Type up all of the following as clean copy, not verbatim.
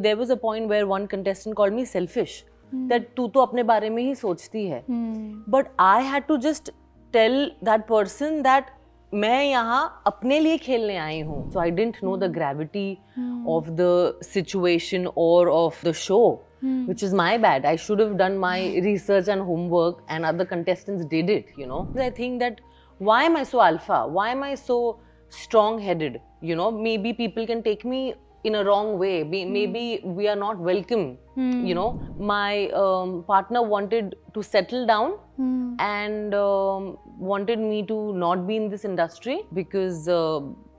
There was a point where one contestant called me selfish. That तू तो अपने बारे में ही सोचती है. But I had to just tell that person that मैं यहाँ अपने लिए खेलने आई हूँ. So I didn't know the gravity of the situation or of the show, which is my bad. I should have done my research and homework, and other contestants did it, you know. I think that why am I so alpha? Why am I so strong-headed? You know, maybe people can take me in a wrong way. Maybe we are not welcome. You know, my partner wanted to settle down and wanted me to not be in this industry because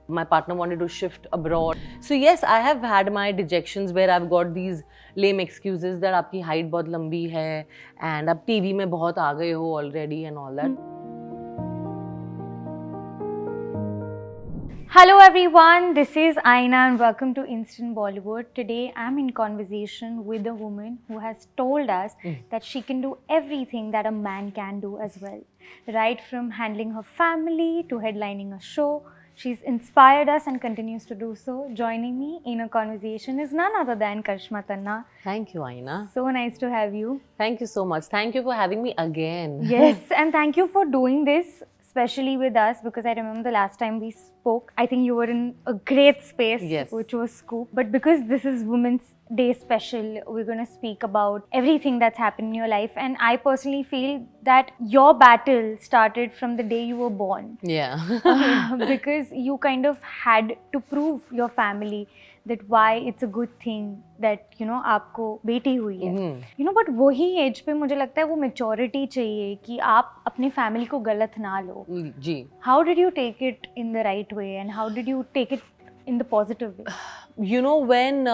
my partner wanted to shift abroad. So yes, I have had my dejections where I've got these lame excuses that आपकी height बहुत लंबी है and आप TV में बहुत आ गए हो already and all that. Hello everyone, this is Aina and welcome to Instant Bollywood. Today I'm in conversation with a woman who has told us that she can do everything that a man can do as well. Right from handling her family to headlining a show, she's inspired us and continues to do so. Joining me in a conversation is none other than Karishma Tanna. Thank you, Aina. So nice to have you. Thank you so much. Thank you for having me again. Yes, and thank you for doing this, especially with us, because I remember the last time we spoke, I think you were in a great space, yes, which was Scoop. But because this is Women's Day special, we're going to speak about everything that's happened in your life. And I personally feel that your battle started from the day you were born. Yeah. Because you kind of had to prove your family that why it's a good thing that, you know, आपको बेटी हुई है. You know, but वही as पे मुझे लगता है वो maturity चाहिए कि आप अपने family को गलत ना लो. जी. How did you take it in the right way and how did you take it in the positive way? You know, when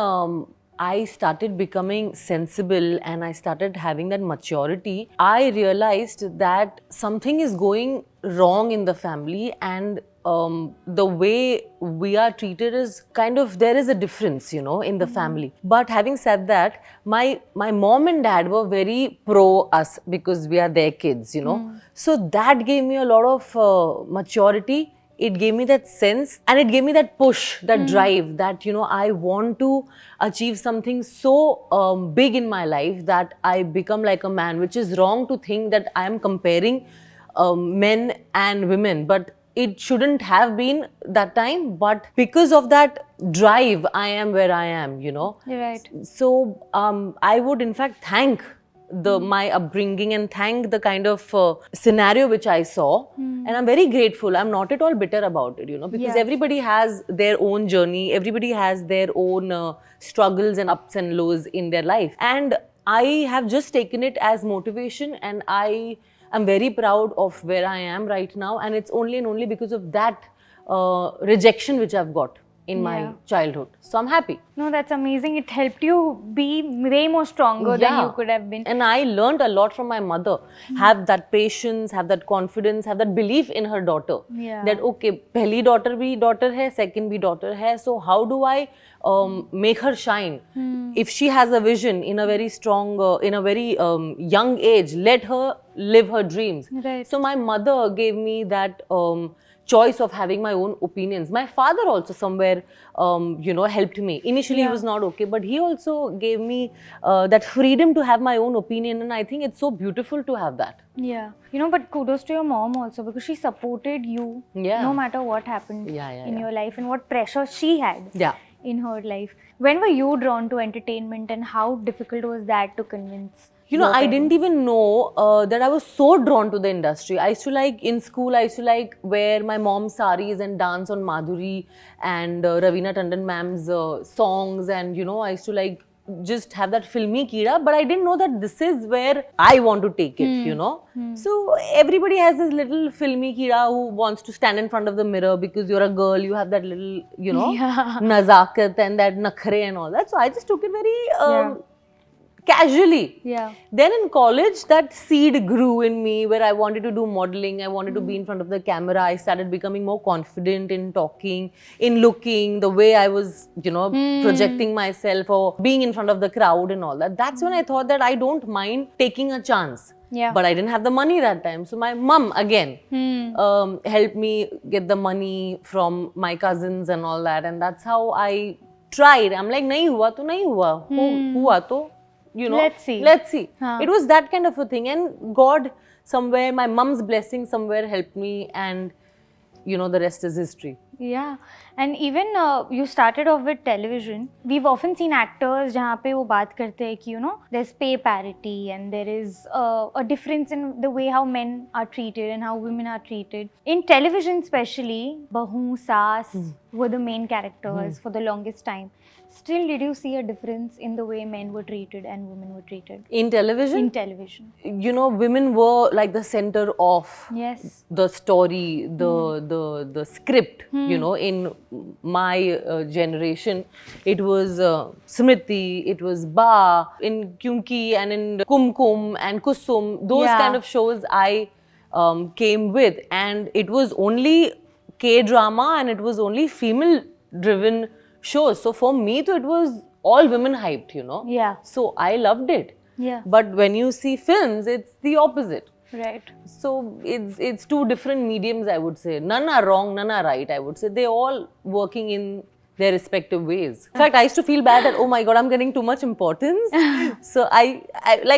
I started becoming sensible and I started having that maturity, I realized that something is going wrong in the family, and the way we are treated is kind of, there is a difference, you know, in the family. But having said that, my mom and dad were very pro us because we are their kids, you know. So that gave me a lot of maturity. It gave me that sense and it gave me that push, that drive that, you know, I want to achieve something so big in my life that I become like a man, which is wrong to think that I am comparing men and women. But it shouldn't have been that time, but because of that drive, I am where I am, you know. You're right. So I would in fact thank my upbringing and thank the kind of scenario which I saw. And I'm very grateful. I'm not at all bitter about it, you know, because everybody has their own journey. Everybody has their own struggles and ups and lows in their life. And I have just taken it as motivation, and I'm very proud of where I am right now, and it's only and only because of that rejection which I've got in my childhood. So I'm happy. No, that's amazing. It helped you be way more stronger than you could have been. And I learned a lot from my mother. Have that patience, have that confidence, have that belief in her daughter. That okay, pehli daughter bhi daughter hai, second bhi daughter hai. So how do I make her shine? If she has a vision in a very strong, in a very young age, let her live her dreams. Right. So my mother gave me that choice of having my own opinions. My father also somewhere, you know, helped me. Initially he was not okay, but he also gave me that freedom to have my own opinion, and I think it's so beautiful to have that. Yeah. You know, but kudos to your mom also, because she supported you no matter what happened in your life and what pressure she had in her life. When were you drawn to entertainment and how difficult was that to convince? You know, I didn't even know that I was so drawn to the industry. I used to like, in school, I used to like wear my mom's saris and dance on Madhuri and Ravina Tandon ma'am's songs, and, you know, I used to like just have that filmy kida, but I didn't know that this is where I want to take it, you know. So everybody has this little filmy kida who wants to stand in front of the mirror because you're a girl, you have that little, you know, nazakat and that nakhre and all that. So I just took it very casually. Then in college, that seed grew in me where I wanted to do modeling. I wanted to be in front of the camera. I started becoming more confident in talking, in looking, the way I was, you know, projecting myself or being in front of the crowd and all that. That's when I thought that I don't mind taking a chance. But I didn't have the money that time. So my mom again helped me get the money from my cousins and all that. And that's how I tried. I'm like, nahi hua to nahi hua. Hua to, you know, let's see. It was that kind of a thing. And God somewhere, my mom's blessing somewhere helped me, and you know, the rest is history. Yeah, and even you started off with television. We've often seen actors जहाँ पे वो बात करते हैं कि you know there's pay parity and there is a difference in the way how men are treated and how women are treated. In television especially, Bahu, Saas were the main characters for the longest time. Still, did you see a difference in the way men were treated and women were treated? In television? In television. You know, women were like the center of the story, the script. You know, in my generation, it was Smriti, it was Ba, in Kyunki and in Kumkum and Kusum. Those kind of shows I came with, and it was only K-drama and it was only female-driven shows. So for me, it was all women hyped, you know. Yeah. So I loved it. Yeah. But when you see films, it's the opposite. Right. So it's two different mediums, I would say. None are wrong, none are right, I would say. They're all working in their respective ways. In fact, I used to feel bad that, oh my God, I'm getting too much importance. So I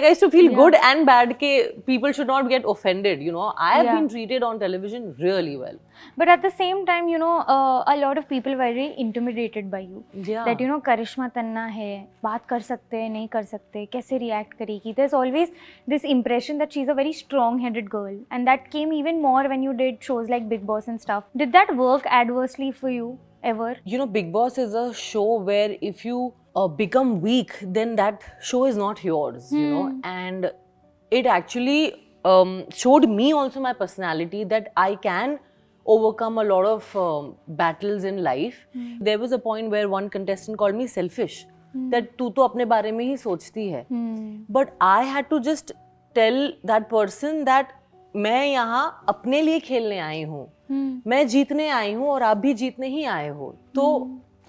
used to feel good and bad that people should not get offended, you know. I have been treated on television really well. But at the same time, you know, a lot of people were very intimidated by you. Yeah. That, you know, Karishma Tanna hai, baat kar sakte hai, nahi kar sakte, kaise react karegi. There's always this impression that she's a very strong-headed girl. And that came even more when you did shows like Big Boss and stuff. Did that work adversely for you ever? You know, Big Boss is a show where if you become weak, then that show is not yours, you know. And it actually showed me also my personality, that I can overcome a lot of battles in life. There was a point where one contestant called me selfish, that tu to apne bare mein hi sochti hai. But I had to just tell that person that मैं यहाँ अपने लिए खेलने आई हूँ, मैं जीतने आई हूँ और आप भी जीतने ही आए हो. तो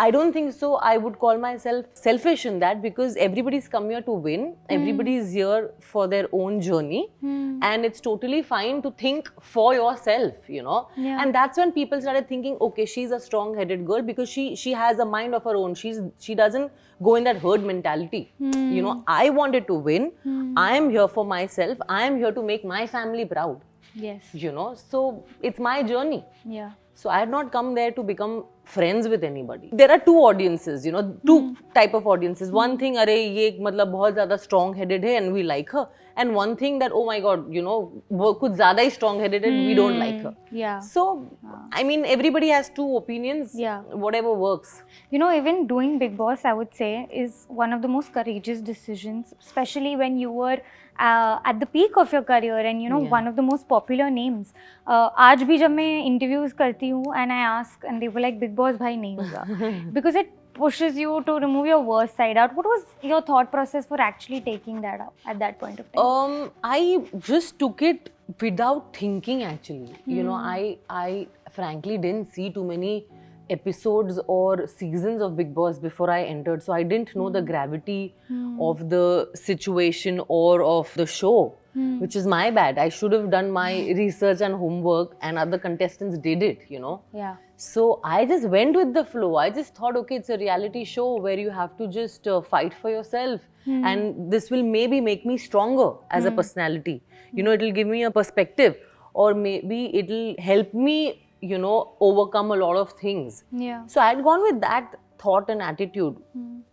I don't think so I would call myself selfish in that, because everybody's come here to win. Everybody's here for their own journey. And it's totally fine to think for yourself, you know. And that's when people started thinking, okay, she's a strong-headed girl because she has a mind of her own. She doesn't go in that herd mentality. You know, I wanted to win. I am here for myself. I am here to make my family proud. Yes. You know, so it's my journey. Yeah. So I had not come there to become friends with anybody. There are two audiences, you know, two type of audiences. One thing, अरे ये मतलब बहुत ज़्यादा strong-headed है and we like her. And one thing that, oh my God, you know, वो कुछ ज़्यादा ही strong-headed and we don't like her. Yeah. So, I mean, everybody has two opinions. Yeah. Whatever works. You know, even doing Big Boss, I would say, is one of the most courageous decisions, especially when you were at the peak of your career and, you know, one of the most popular names. आज भी जब मैं interviews करती हूँ and I ask and they were like, Big Boss भाई नहीं होगा. Because it pushes you to remove your worst side out. What was your thought process for actually taking that up at that point of time? I just took it without thinking actually. You know, I frankly didn't see too many episodes or seasons of Big Boss before I entered. So I didn't know the gravity of the situation or of the show, which is my bad. I should have done my research and homework, and other contestants did it, you know. Yeah. So I just went with the flow. I just thought, okay, it's a reality show where you have to just fight for yourself. And this will maybe make me stronger as a personality. You know, it'll give me a perspective, or maybe it'll help me, you know, overcome a lot of things. Yeah. So I had gone with that thought and attitude,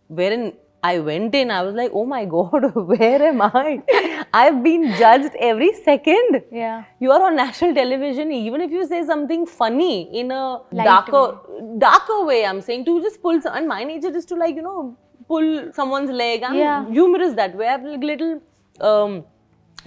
wherein I went in, I was like, oh my God, where am I? I've been judged every second. Yeah. You are on national television, even if you say something funny in a darker way, I'm saying, to just pull, and my nature is to, like, you know, pull someone's leg. I'm humorous that way. I have like little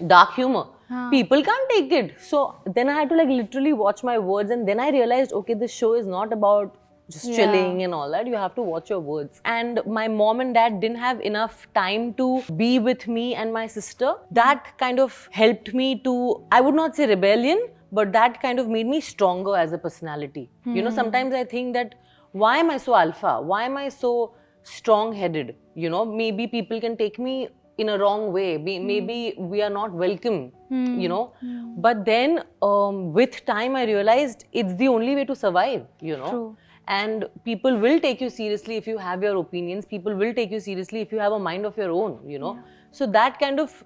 dark humor. People can't take it. So then I had to like literally watch my words, and then I realized, okay, this show is not about just chilling and all that. You have to watch your words. And my mom and dad didn't have enough time to be with me and my sister. That kind of helped me to, I would not say rebellion, but that kind of made me stronger as a personality. You know, sometimes I think that, why am I so alpha? Why am I so strong-headed? You know, maybe people can take me in a wrong way. Maybe we are not welcome, you know. But then with time I realized it's the only way to survive, you know. True. and people will take you seriously if you have your opinions. People will take you seriously if you have a mind of your own, you know. So that kind of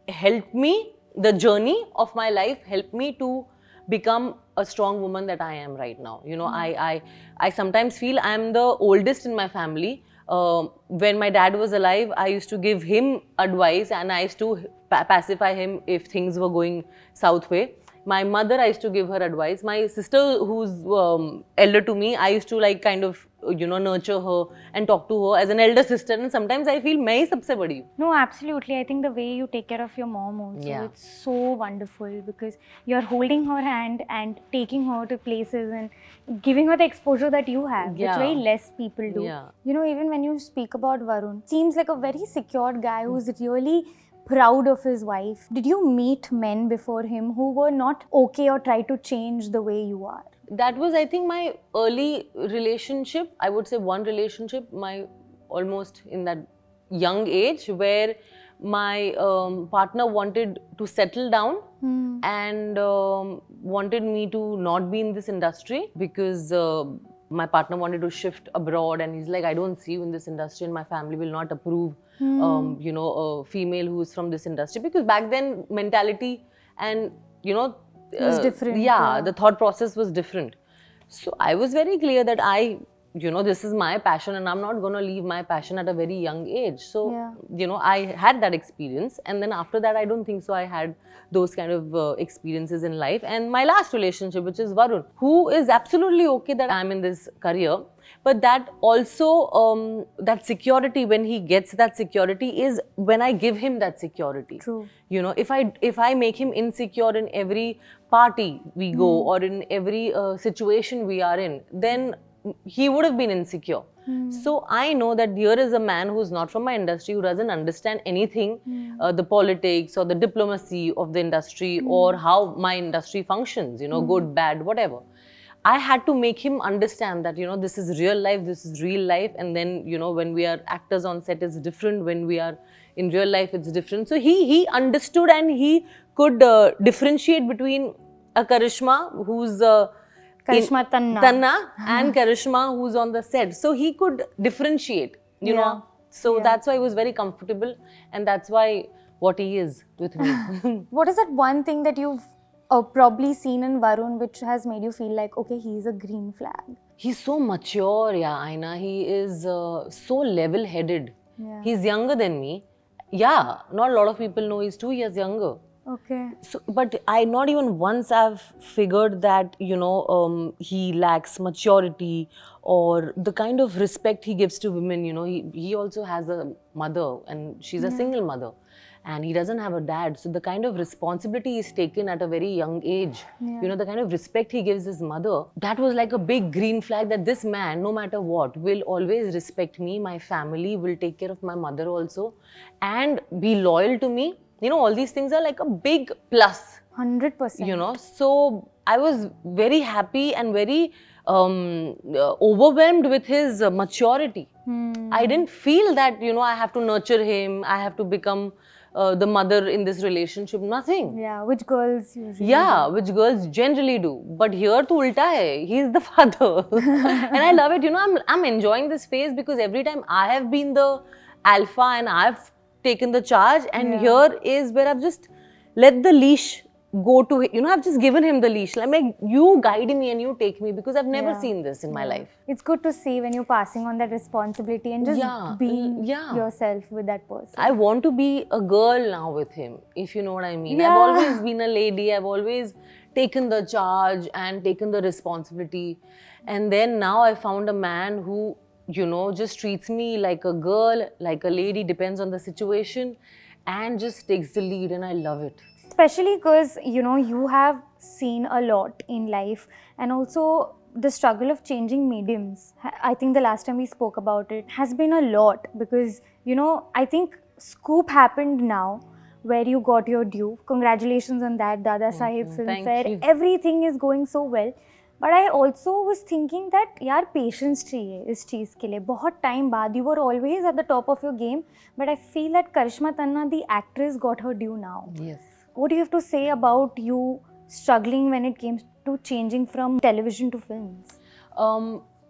helped me, the journey of my life helped me to become a strong woman that I am right now. You know, I sometimes feel I'm the oldest in my family. When my dad was alive, I used to give him advice and I used to pacify him if things were going south way. My mother, I used to give her advice. My sister, who's elder to me, I used to like kind of, you know, nurture her and talk to her as an elder sister. And sometimes I feel मैं ही सबसे बड़ी हूँ. No, absolutely. I think the way you take care of your mom also, it's so wonderful because you're holding her hand and taking her to places and giving her the exposure that you have, which very less people do. You know, even when you speak about Varun, seems like a very secured guy who's really proud of his wife. Did you meet men before him who were not okay or try to change the way you are? That was, I think, my early relationship. I would say one relationship, my almost in that young age, where my partner wanted to settle down and wanted me to not be in this industry because my partner wanted to shift abroad, and he's like, I don't see you in this industry and my family will not approve you know, a female who's from this industry, because back then mentality and, you know, it was different. The thought process was different. So I was very clear that you know, this is my passion and I'm not going to leave my passion at a very young age. So, you know, I had that experience, and then after that, I don't think so I had those kind of experiences in life. And my last relationship, which is Varun, who is absolutely okay that I'm in this career, but that also, that security, when he gets that security, is when I give him that security. True. You know, if I make him insecure in every party we go or in every situation we are in, then he would have been insecure. So I know that here is a man who's not from my industry, who doesn't understand anything, the politics or the diplomacy of the industry or how my industry functions, you know, good, bad, whatever. I had to make him understand that, you know, this is real life, this is real life. And then, you know, when we are actors on set, it's different. When we are in real life, it's different. So he understood, and he could differentiate between a Karishma who's Karishma Tanna and Karishma who's on the set. So he could differentiate, you know. So that's why he was very comfortable, and that's why what he is with me. What is that one thing that you've probably seen in Varun which has made you feel like, okay, he's a green flag? He's so mature, Aina. He is so level-headed. He's younger than me. Yeah, not a lot of people know he's 2 years younger. Okay. So, but I not even once I've figured that, you know, he lacks maturity or the kind of respect he gives to women. You know, he also has a mother, and she's a single mother, and he doesn't have a dad. So the kind of responsibility he's taken at a very young age, you know, the kind of respect he gives his mother, that was like a big green flag that this man, no matter what, will always respect me, my family, will take care of my mother also, and be loyal to me. You know, all these things are like a big plus. 100%. You know, so I was very happy and very overwhelmed with his maturity. I didn't feel that, you know, I have to nurture him, I have to become the mother in this relationship, nothing. Yeah, which girls usually do. Which girls generally do. But here to ulta hai, he's the father. And I love it, you know, I'm enjoying this phase because every time I have been the alpha and I've taken the charge, and here is where I've just let the leash go to him. You know, I've just given him the leash. Like, you guide me and you take me, because I've never seen this in my life. It's good to see when you're passing on that responsibility and just being yourself with that person. I want to be a girl now with him, if you know what I mean. I've always been a lady. I've always taken the charge and taken the responsibility. And then now I found a man who, you know, just treats me like a girl, like a lady, depends on the situation, and just takes the lead, and I love it. Especially because, you know, you have seen a lot in life, and also the struggle of changing mediums. I think the last time we spoke about it has been a lot, because, you know, I think Scoop happened now where you got your due. Congratulations on that, Dada Saheb Film Fair. Everything is going so well. But I also was thinking that, yaar, patience चाहिए इस चीज़ के लिए. बहुत time बाद, you were always at the top of your game, but I feel that Karishma Tanna, the actress, got her due now. Yes. What do you have to say about you struggling when it came to changing from television to films?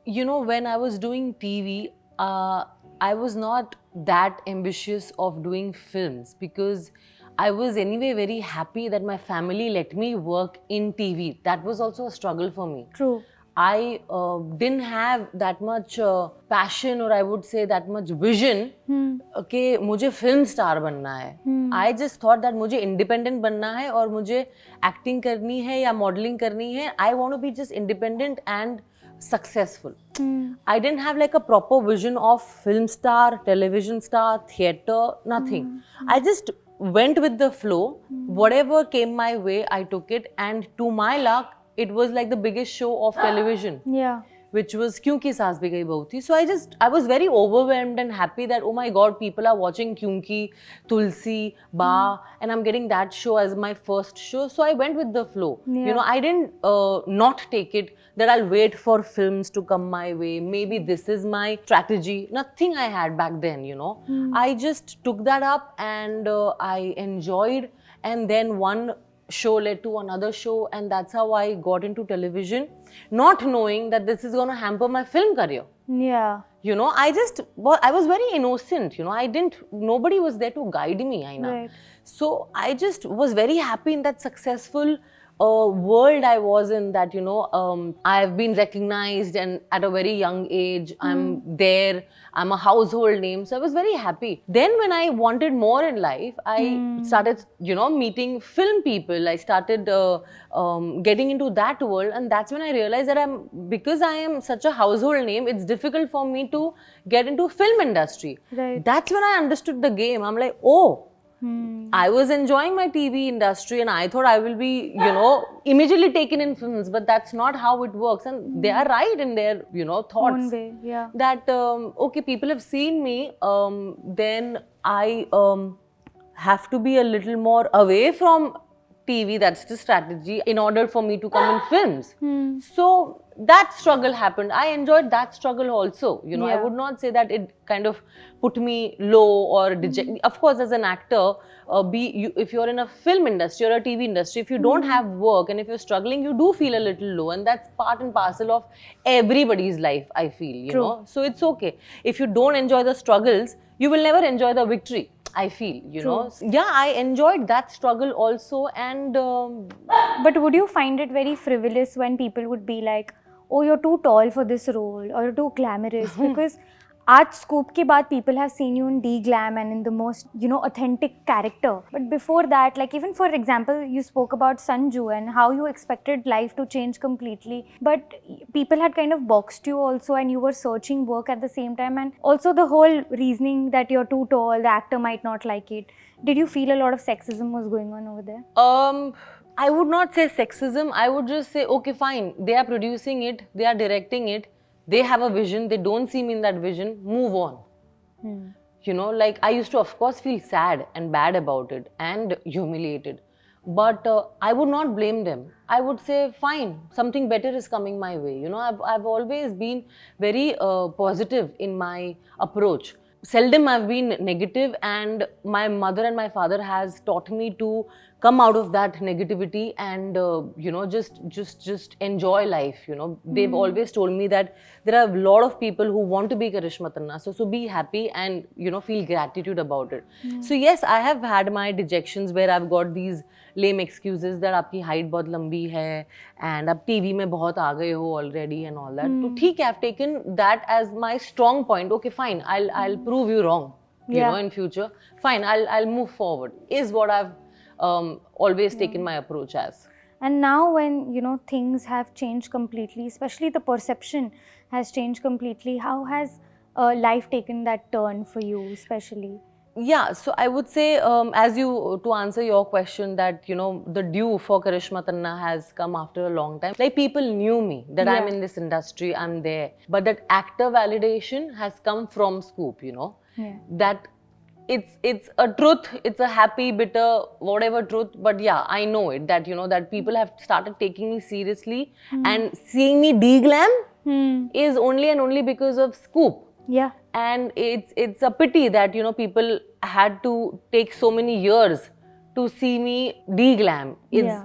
you know, when I was doing TV, I was not that ambitious of doing films because I was anyway very happy that my family let me work in TV. That was also a struggle for me. True. I didn't have that much passion, or I would say that much vision कि मुझे film star बनना है. I just thought that मुझे independent बनना है और मुझे acting करनी है या modeling करनी है. I want to be just independent and successful. I didn't have like a proper vision of film star, television star, theatre, nothing. I just went with the flow. Whatever came my way, I took it, and to my luck, it was like the biggest show of television. Yeah. Which was Kyunki Saas Bhi Gayi Bahu Thi. So I was very overwhelmed and happy that, oh my God, people are watching Kyunki, Tulsi, Ba, and I'm getting that show as my first show. So I went with the flow. Yeah. You know, I didn't not take it that I'll wait for films to come my way. Maybe this is my strategy. Nothing I had back then, you know. I just took that up and I enjoyed, and then one show led to another show, and that's how I got into television, not knowing that this is going to hamper my film career. Yeah. You know, I was very innocent, you know, nobody was there to guide me, I know. Right. So I just was very happy in that successful world I was in, that, you know, I've been recognized, and at a very young age, I'm there, I'm a household name. So I was very happy. Then when I wanted more in life, I started, you know, meeting film people. I started getting into that world, and that's when I realized that because I am such a household name, it's difficult for me to get into film industry. Right. That's when I understood the game. I'm like, oh, I was enjoying my TV industry and I thought I will be, you know, immediately taken in films, but that's not how it works. And they are right in their, you know, thoughts. Own way, yeah. That, okay, people have seen me, then I have to be a little more away from TV. That's the strategy in order for me to come in films. So that struggle happened. I enjoyed that struggle also. You know, I would not say that it kind of put me low or deject. Of course, as an actor, if you're in a film industry or a TV industry, if you don't have work and if you're struggling, you do feel a little low, and that's part and parcel of everybody's life, I feel, you know. So it's okay. If you don't enjoy the struggles, you will never enjoy the victory, I feel, you know. Yeah, I enjoyed that struggle also. And but would you find it very frivolous when people would be like, oh, you're too tall for this role, or you're too glamorous? Because at Scoop ke baad, people have seen you in D-glam and in the most, you know, authentic character. But before that, like even for example, you spoke about Sanju and how you expected life to change completely. But people had kind of boxed you also, and you were searching work at the same time. And also the whole reasoning that you're too tall, the actor might not like it. Did you feel a lot of sexism was going on over there? I would not say sexism. I would just say, okay, fine. They are producing it. They are directing it. They have a vision. They don't see me in that vision. Move on. You know, like I used to, of course, feel sad and bad about it and humiliated. But I would not blame them. I would say, fine, something better is coming my way. You know, I've always been very positive in my approach. Seldom I've been negative, and my mother and my father has taught me to come out of that negativity and you know, just enjoy life. You know, they've always told me that there are a lot of people who want to be Karishma Tanna, so be happy and, you know, feel gratitude about it. So yes, I have had my dejections where I've got these lame excuses that आपकी height बहुत लंबी है and अब TV में बहुत आ गए हो already and all that. तो ठीक है, I've taken that as my strong point. Okay, fine, I'll prove you wrong. You know, in future, fine, I'll move forward. Is what I've always taken my approach as. And now when, you know, things have changed completely, especially the perception has changed completely, how has life taken that turn for you especially? Yeah, so I would say, to answer your question, that, you know, the due for Karishma Tanna has come after a long time. Like, people knew me, that I'm in this industry, I'm there. But that actor validation has come from Scoop, you know. That it's a truth, it's a happy, bitter, whatever truth. But yeah, I know it, that, you know, that people have started taking me seriously and seeing me D-glam is only and only because of Scoop. Yeah. And it's a pity that, you know, people had to take so many years to see me D-glam.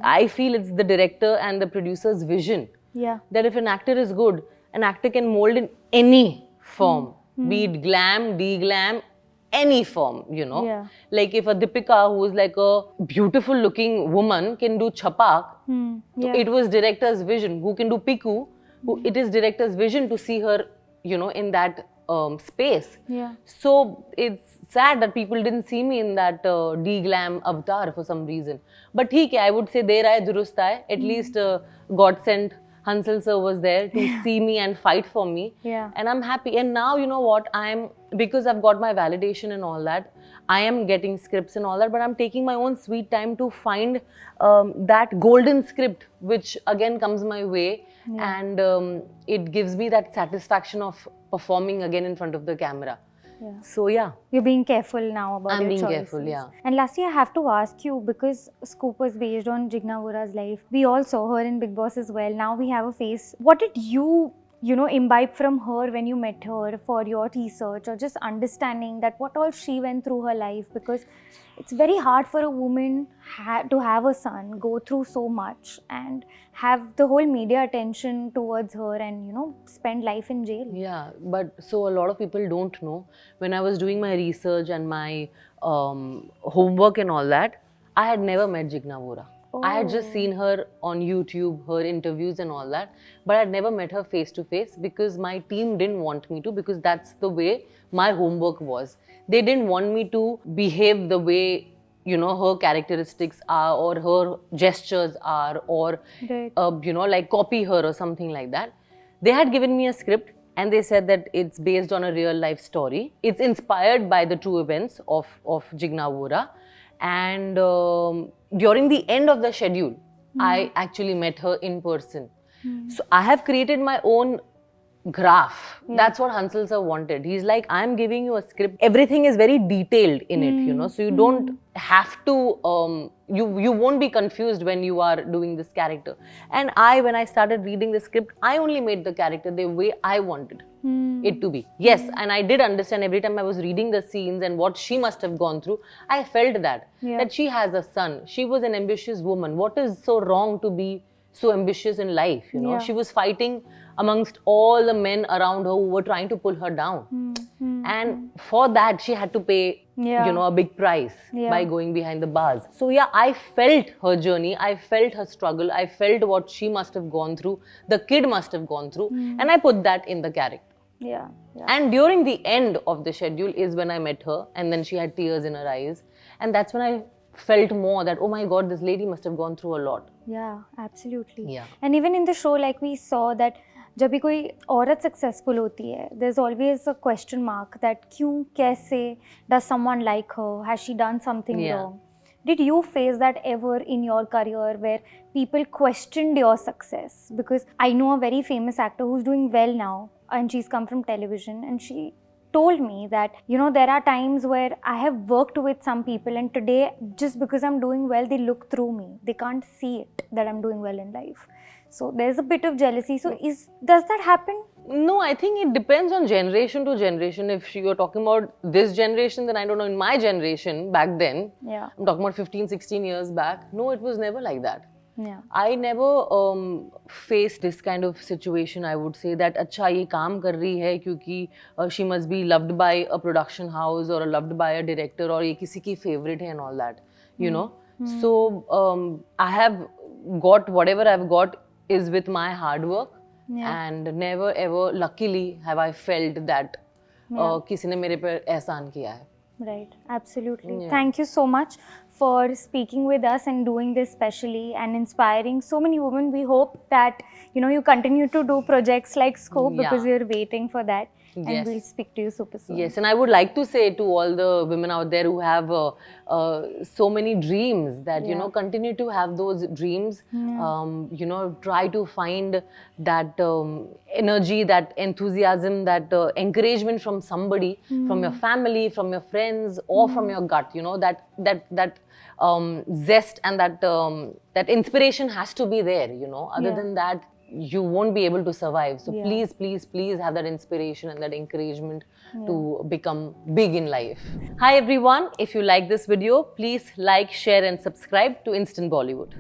I feel it's the director and the producer's vision. Yeah. That if an actor is good, an actor can mold in any form, be it glam, de-glam, any form, you know. Yeah. Like if a Deepika, who is like a beautiful looking woman, can do chapak, Yeah. it was director's vision. Who can do piku, it is director's vision to see her, you know, in that space. Yeah. So it's sad that people didn't see me in that de-glam avatar for some reason. But theek hai, I would say der aaye durust aaye. At least God sent Hansal sir was there to see me and fight for me. Yeah. And I'm happy. And now, you know what, because I've got my validation and all that, I am getting scripts and all that, but I'm taking my own sweet time to find that golden script, which again comes my way. And it gives me that satisfaction of performing again in front of the camera. Yeah. So yeah. You're being careful now about I'm your being choices. careful, yeah. And lastly, I have to ask you, because Scoop was based on Jigna Vora's life. We all saw her in Big Boss as well. Now we have a face. What did you imbibe from her when you met her for your research, or just understanding that what all she went through her life? Because it's very hard for a woman to have a son, go through so much, and have the whole media attention towards her, and spend life in jail. Yeah, but so a lot of people don't know. When I was doing my research and my homework and all that, I had never met Jigna Vora. I had just seen her on YouTube, her interviews and all that, but I had never met her face to face because my team didn't want me to, because that's the way my homework was. They didn't want me to behave the way, her characteristics are, or her gestures are, or, Right. Like copy her or something like that. They had given me a script and they said that it's based on a real life story. It's inspired by the true events of Jigna Vora. And during the end of the schedule, I actually met her in person. So I have created my own graph. That's what Hansal sir wanted. He's like, I'm giving you a script. Everything is very detailed in it, so you don't have to, you won't be confused when you are doing this character. And when I started reading the script, I only made the character the way I wanted it to be. Yes, and I did understand every time I was reading the scenes and what she must have gone through, I felt that she has a son. She was an ambitious woman. What is so wrong to be so ambitious in life, She was fighting amongst all the men around her who were trying to pull her down. And for that, she had to pay, a big price by going behind the bars. So yeah, I felt her journey. I felt her struggle. I felt what she must have gone through, the kid must have gone through. And I put that in the character. Yeah. And during the end of the schedule is when I met her, and then she had tears in her eyes. And that's when I felt more that, oh my God, this lady must have gone through a lot. Yeah, absolutely. Yeah. And even in the show, like we saw that जब भी कोई औरत successful होती है, there's always a question mark that क्यों, कैसे, does someone like her, has she done something wrong? Did you face that ever in your career where people questioned your success? Because I know a very famous actor who's doing well now, and she's come from television, and she told me that, there are times where I have worked with some people, and today, just because I'm doing well, they look through me. They can't see it that I'm doing well in life. So there's a bit of jealousy. So does that happen? No, I think it depends on generation to generation. If you're talking about this generation, then I don't know, in my generation back then, I'm talking about 15, 16 years back, no, it was never like that. Yeah. I never faced this kind of situation. I would say that अच्छा ये काम कर रही है क्योंकि she must be loved by a production house or loved by a director or ये किसी की favorite है and all that, So I have got whatever I've got is with my hard work, and never ever luckily have I felt that किसी ने मेरे पे एहसान किया है. Right, absolutely. Thank you so much for speaking with us and doing this specially and inspiring so many women. We hope that you continue to do projects like Scope because we're waiting for that. And we'll speak to you super soon. Yes, and I would like to say to all the women out there who have so many dreams that, continue to have those dreams. Try to find that energy, that enthusiasm, that encouragement from somebody, from your family, from your friends, or from your gut, that zest and that inspiration has to be there, Other than that, you won't be able to survive. So please, please, please have that inspiration and that encouragement to become big in life. Hi everyone, if you like this video, please like, share and subscribe to Instant Bollywood.